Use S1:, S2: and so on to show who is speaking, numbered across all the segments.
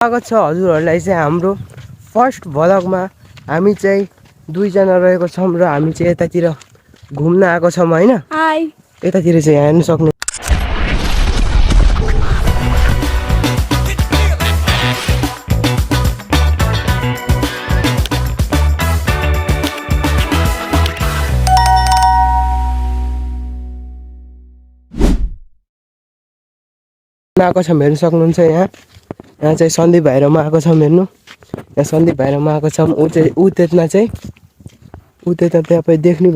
S1: स्वागत छ हजुरहरूलाई चाहिँ हाम्रो फर्स्ट भ्लगमा। हामी चाहिँ दुईजना रहेको छौँ र हामी चाहिँ यतातिर घुम्न आएको छौँ हैन। यतातिर चाहिँ हेर्न सक्नु आएको छौँ, हेर्न सक्नुहुन्छ। यहाँ चाहिँ सन्दीप भाइरमा आएको छौँ हेर्नु। यहाँ सन्दीप भाइरमा आएको छौँ। ऊ त्यहाँ तपाईँ देख्नु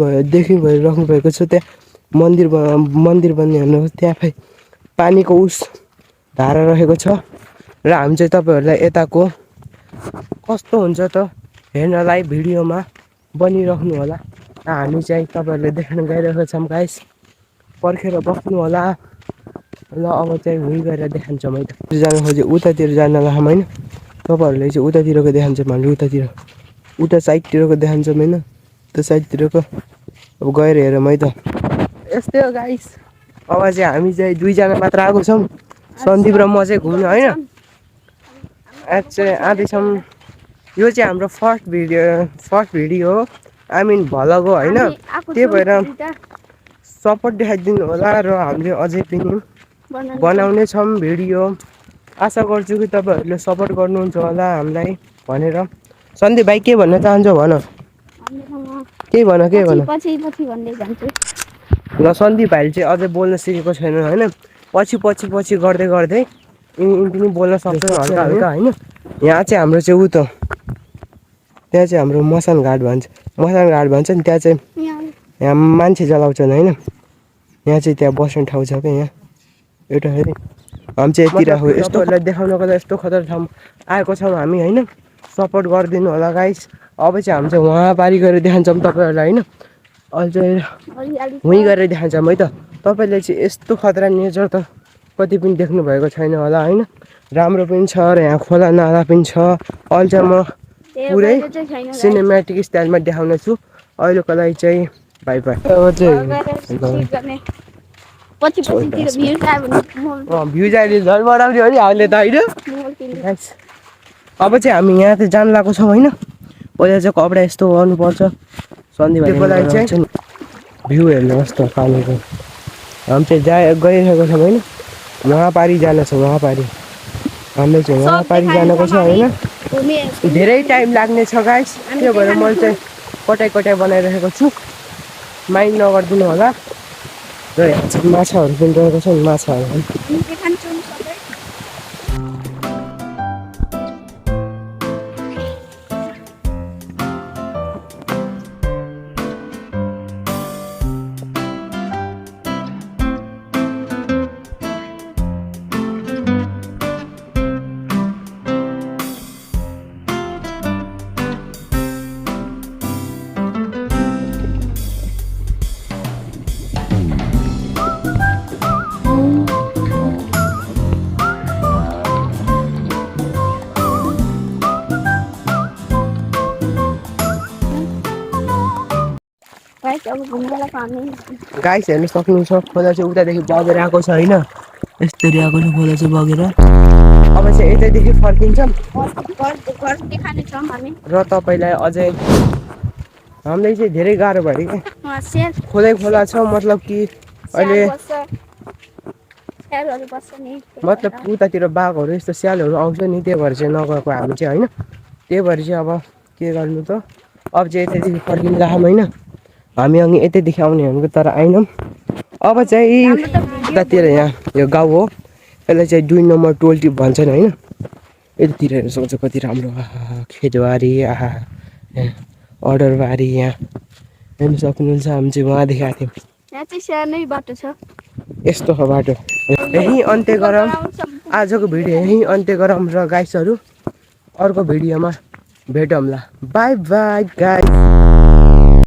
S1: भइराख्नु भएको छ। त्यहाँ मन्दिर बन्ने हेर्नु। त्यहाँ पानीको उस धारा रहेको छ र हामी चाहिँ तपाईँहरूलाई यताको कस्तो हुन्छ त हेर्नलाई भिडियोमा बनिराख्नु होला। र हामी चाहिँ तपाईँहरूलाई देख्न गइरहेको छौँ गाइस, पर्खेर बस्नु होला। ल अब चाहिँ हुई गएर देखाउँछौँ है त। जानु खोज्यो उतातिर जान लाम होइन। तपाईँहरूले चाहिँ उतातिरको देखाउँछौँ, हामीले उता साइडतिरको देखाउँछौँ होइन। त्यो साइडतिरको अब गएर हेरौँ है त। यस्तै हो गाइस। अब चाहिँ हामी चाहिँ दुईजना मात्र आएको छौँ, सन्दीप र म चाहिँ घुम्नु होइन। चाहिँ आँदैछौँ। यो चाहिँ हाम्रो फर्स्ट भिडियो हो, आई मिन भ्लग हो होइन। त्यही भएर सपोर्ट देखाइदिनु होला र हामीले अझै पनि बनाउने छौँ भिडियो। आशा गर्छु कि तपाईँहरूले सपोर्ट गर्नुहुन्छ होला हामीलाई भनेर। सन्दीप भाइ के भन्न चाहन्छौ भन। के भन ल सन्दीप भाइले चाहिँ अझै बोल्न सिकेको छैन होइन। पछि गर्दै यिनी पनि बोल्न सक्छ हल्का हल्का होइन। यहाँ चाहिँ हाम्रो चाहिँ ऊ त त्यहाँ चाहिँ हाम्रो मसान घाट भन्छ नि। त्यहाँ चाहिँ यहाँ मान्छे जलाउँछन् होइन। यहाँ चाहिँ त्यहाँ बस्ने ठाउँ छ क्या। यहाँ एउटा फेरि हामी चाहिँ यति राख्यो। यस्तोहरूलाई देखाउनको लागि यस्तो खतरा ठाउँ आएको छौँ हामी होइन। सपोर्ट गरिदिनु होला गाइस। अब चाहिँ हामी चाहिँ वहाँ पारी गएर देखाउँछौँ तपाईँहरूलाई होइन। अहिले चाहिँ वहीँ गएर देखाउँछौँ है त। तपाईँले चाहिँ यस्तो खतरा नेचर त कति पनि देख्नु भएको छैन होला होइन। राम्रो पनि छ र यहाँ खोला नाला पनि छ। अहिले चाहिँ म पुरै सिनेमेटिक स्टाइलमा देखाउने छु। अहिलेको लागि चाहिँ बाई बाई। भ्युज अहिले झन् बढाउने हो नि हामीले त होइन। अब चाहिँ हामी यहाँ चाहिँ जान लगाएको छौँ होइन। पहिला चाहिँ कपडा यस्तो गर्नुपर्छ। सन्दीपको लागि चाहिँ भ्यू हेर्नुहोस् त पानीको। हामी चाहिँ गइरहेको छौँ होइन। वहाँ पारी जान छ। वहाँ पारी हामीले चाहिँ वहाँ पारी जानको छ होइन। धेरै टाइम लाग्ने छ गाइस। त्यो भएर मैले चाहिँ कटाइ बनाइरहेको छु, माइन्ड नगरिदिनु होला। र यहाँ चाहिँ माछाहरू पनि रहेको छ नि, माछाहरू गाइस हेर्नु सक्नुहुन्छ। खोला चाहिँ उतादेखि बगेर आएको छ होइन। यस्तरी आएको छ खोला चाहिँ बगेर। अब चाहिँ यतैदेखि फर्किन्छौँ र तपाईँलाई अझै हामीलाई चाहिँ धेरै गाह्रो भयो क्या। खोला छ मतलब कि अहिले मतलब उतातिर बाघहरू यस्तो स्यालहरू आउँछ नि। त्यही भएर चाहिँ नगएको हामी चाहिँ होइन। त्यही भएर चाहिँ अब के गर्नु त। अब चाहिँ यतैदेखि फर्किनु लाग्छौँ होइन। हामी अघि यतैदेखि आउने भनेको तर आएनौँ। अब चाहिँ उतातिर यहाँ यो गाउँ हो, यसलाई चाहिँ 2 नम्बर टोल टिप भन्छन् होइन। यतातिर हेर्नु सक्छ कति राम्रो खेतबारी अर्डरबारी। यहाँ हेर्नु सक्नुहुन्छ। हामी चाहिँ वहाँदेखि आएको थियौँ। यहाँ चाहिँ सानै बाटो छ, यस्तो छ बाटो। यहीँ अन्त्य गरौँ आजको भिडियो, यहीँ अन्त्य गरौँ र गाइसहरू अर्को भिडियोमा भेटौँला। By by guys.